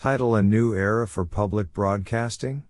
Title: A New Era for Public Broadcasting?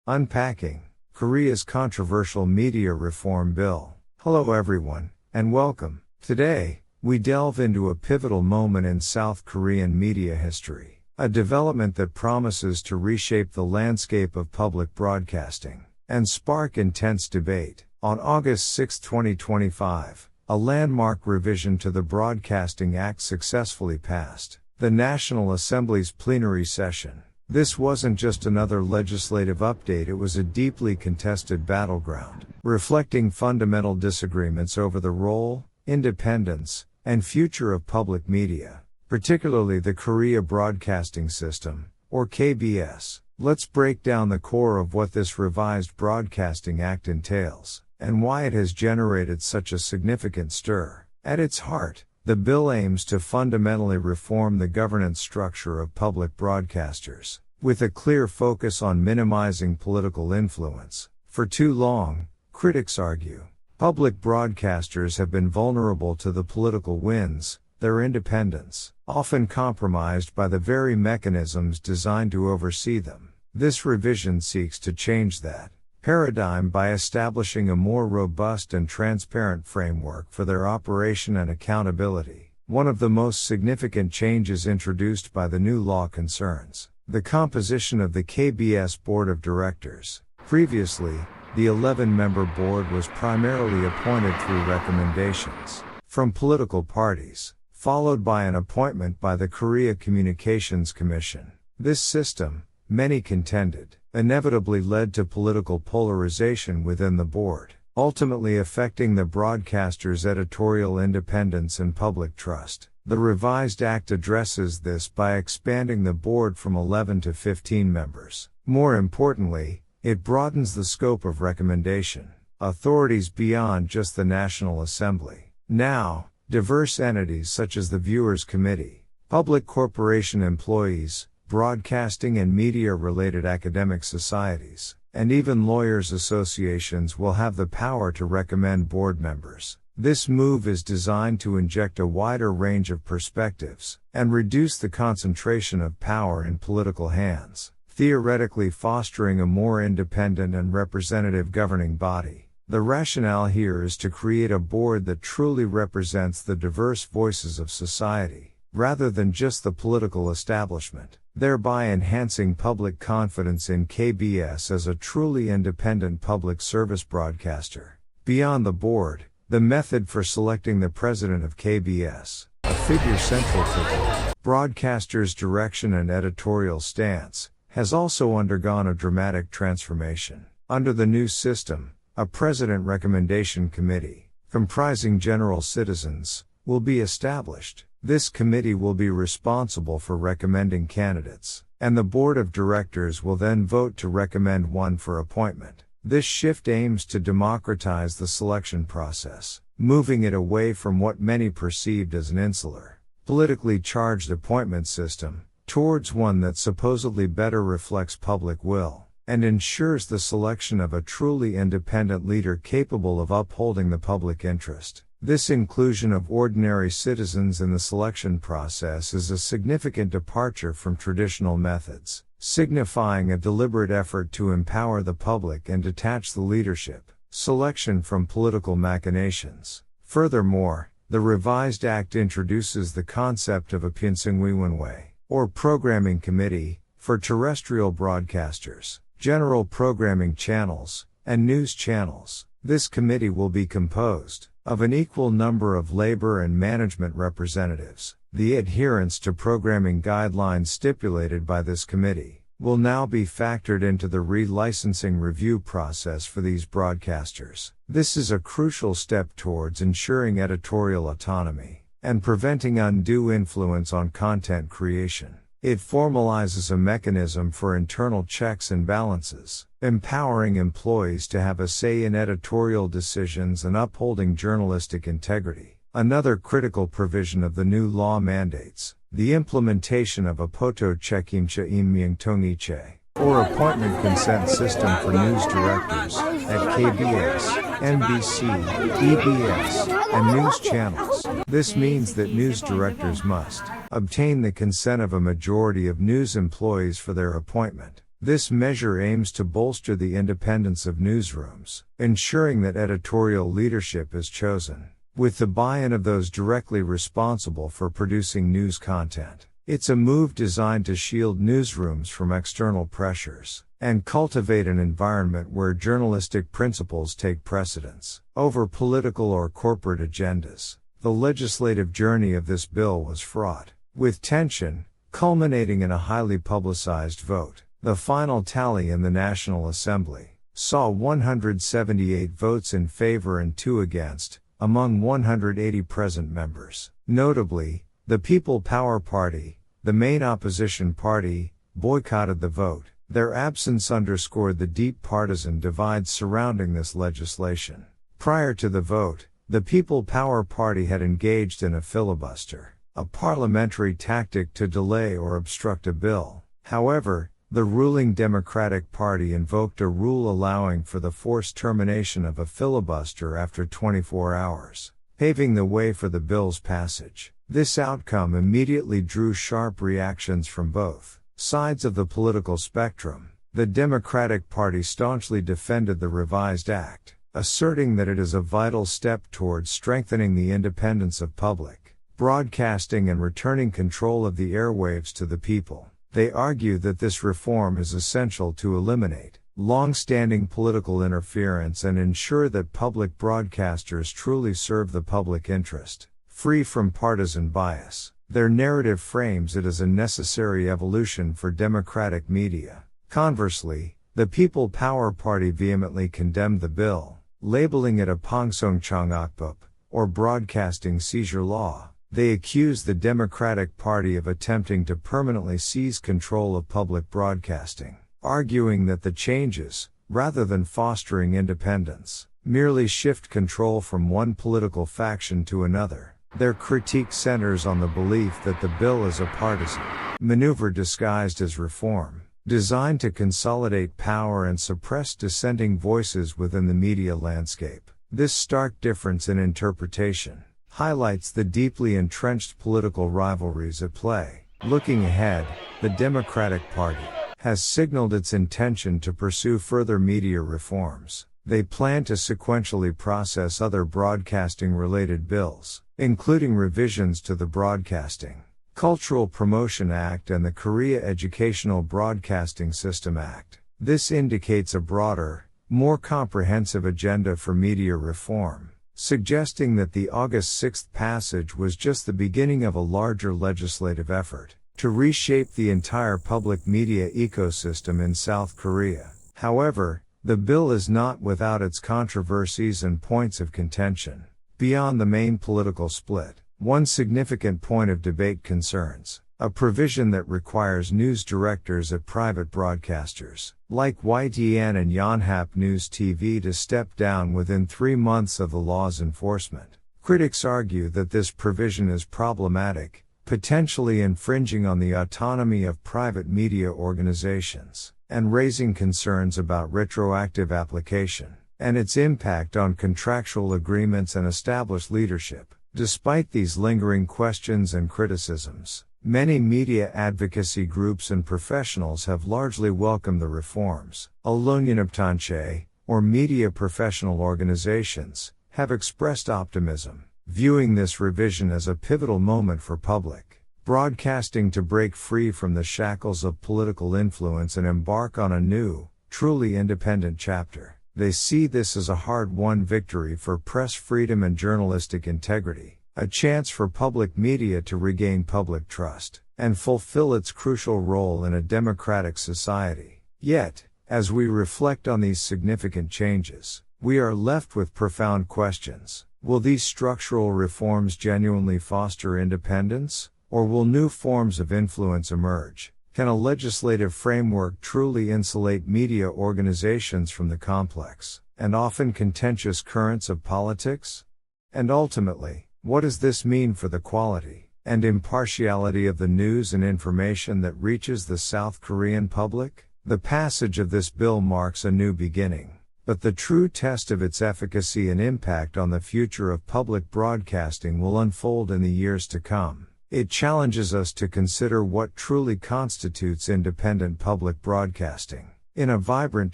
Unpacking Korea's Controversial Media Reform Bill. Hello everyone, and welcome. Today, we delve into a pivotal moment in South Korean media history, a development that promises to reshape the landscape of public broadcasting and spark intense debate. On August 6, 2025, a landmark revision to the Broadcasting Act successfully passed the National Assembly's plenary session. This wasn't just another legislative update, it was a deeply contested battleground, reflecting fundamental disagreements over the role, independence, and future of public media, particularly the Korea Broadcasting System, or KBS. Let's break down the core of what this revised Broadcasting Act entails, and why it has generated such a significant stir. At its heart, the bill aims to fundamentally reform the governance structure of public broadcasters, with a clear focus on minimizing political influence. For too long, critics argue, public broadcasters have been vulnerable to the political winds, their independence, often compromised by the very mechanisms designed to oversee them. This revision seeks to change that paradigm by establishing a more robust and transparent framework for their operation and accountability. One of the most significant changes introduced by the new law concerns the composition of the KBS Board of Directors. Previously, the 11-member board was primarily appointed through recommendations from political parties, followed by an appointment by the Korea Communications Commission. This system, many contended, inevitably led to political polarization within the board, ultimately affecting the broadcaster's editorial independence and public trust. The revised act addresses this by expanding the board from 11 to 15 members. More importantly, it broadens the scope of recommendation authorities beyond just the National Assembly. Now, diverse entities such as the Viewers Committee, public corporation employees, broadcasting and media-related academic societies, and even lawyers' associations will have the power to recommend board members. This move is designed to inject a wider range of perspectives and reduce the concentration of power in political hands, theoretically fostering a more independent and representative governing body. The rationale here is to create a board that truly represents the diverse voices of society, rather than just the political establishment, thereby enhancing public confidence in KBS as a truly independent public service broadcaster. Beyond the board, the method for selecting the president of KBS, a figure central to the broadcaster's direction and editorial stance, has also undergone a dramatic transformation. Under the new system, a President Recommendation Committee, comprising general citizens, will be established. This committee will be responsible for recommending candidates, and the board of directors will then vote to recommend one for appointment. This shift aims to democratize the selection process, moving it away from what many perceived as an insular, politically charged appointment system, towards one that supposedly better reflects public will, and ensures the selection of a truly independent leader capable of upholding the public interest. This inclusion of ordinary citizens in the selection process is a significant departure from traditional methods, signifying a deliberate effort to empower the public and detach the leadership selection from political machinations. Furthermore, the revised act introduces the concept of a Pinsungwiwenwe, or programming committee, for terrestrial broadcasters, general programming channels, and news channels. This committee will be composed of an equal number of labor and management representatives. The adherence to programming guidelines stipulated by this committee will now be factored into the re-licensing review process for these broadcasters. This is a crucial step towards ensuring editorial autonomy and preventing undue influence on content creation. It formalizes a mechanism for internal checks and balances, empowering employees to have a say in editorial decisions and upholding journalistic integrity. Another critical provision of the new law mandates the implementation of a poto chekimcha imyungtongiche, or appointment consent system for news directors at KBS, NBC, EBS, and news channels. This means that news directors must obtain the consent of a majority of news employees for their appointment. This measure aims to bolster the independence of newsrooms, ensuring that editorial leadership is chosen with the buy-in of those directly responsible for producing news content. It's a move designed to shield newsrooms from external pressures and cultivate an environment where journalistic principles take precedence over political or corporate agendas. The legislative journey of this bill was fraught with tension, culminating in a highly publicized vote. The final tally in the National Assembly saw 178 votes in favor and 2 against, among 180 present members. Notably, the People Power Party, the main opposition party, boycotted the vote. Their absence underscored the deep partisan divide surrounding this legislation. Prior to the vote, the People Power Party had engaged in a filibuster, a parliamentary tactic to delay or obstruct a bill. However, the ruling Democratic Party invoked a rule allowing for the forced termination of a filibuster after 24 hours, paving the way for the bill's passage. This outcome immediately drew sharp reactions from both sides of the political spectrum. The Democratic Party staunchly defended the revised act, asserting that it is a vital step towards strengthening the independence of public broadcasting and returning control of the airwaves to the people. They argue that this reform is essential to eliminate long-standing political interference and ensure that public broadcasters truly serve the public interest, free from partisan bias. Their narrative frames it as a necessary evolution for democratic media. Conversely, the People Power Party vehemently condemned the bill, labeling it a Pangsongchangakbup, or broadcasting seizure law. They accused the Democratic Party of attempting to permanently seize control of public broadcasting, arguing that the changes, rather than fostering independence, merely shift control from one political faction to another. Their critique centers on the belief that the bill is a partisan maneuver disguised as reform, designed to consolidate power and suppress dissenting voices within the media landscape. This stark difference in interpretation highlights the deeply entrenched political rivalries at play. Looking ahead, the Democratic Party has signaled its intention to pursue further media reforms. They plan to sequentially process other broadcasting-related bills, including revisions to the Broadcasting, Cultural Promotion Act and the Korea Educational Broadcasting System Act. This indicates a broader, more comprehensive agenda for media reform, suggesting that the August 6th passage was just the beginning of a larger legislative effort to reshape the entire public media ecosystem in South Korea. However, the bill is not without its controversies and points of contention. Beyond the main political split, one significant point of debate concerns a provision that requires news directors at private broadcasters, like YTN and Yonhap News TV, to step down within 3 months of the law's enforcement. Critics argue that this provision is problematic, potentially infringing on the autonomy of private media organizations, and raising concerns about retroactive application and its impact on contractual agreements and established leadership. Despite these lingering questions and criticisms, many media advocacy groups and professionals have largely welcomed the reforms. Alonyanaptanche, or media professional organizations, have expressed optimism, viewing this revision as a pivotal moment for public broadcasting to break free from the shackles of political influence and embark on a new, truly independent chapter. They see this as a hard-won victory for press freedom and journalistic integrity, a chance for public media to regain public trust and fulfill its crucial role in a democratic society. Yet, as we reflect on these significant changes, we are left with profound questions. Will these structural reforms genuinely foster independence, or will new forms of influence emerge? Can a legislative framework truly insulate media organizations from the complex and often contentious currents of politics? And ultimately, what does this mean for the quality and impartiality of the news and information that reaches the South Korean public? The passage of this bill marks a new beginning, but the true test of its efficacy and impact on the future of public broadcasting will unfold in the years to come. It challenges us to consider what truly constitutes independent public broadcasting in a vibrant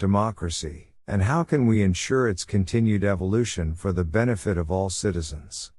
democracy, and how can we ensure its continued evolution for the benefit of all citizens.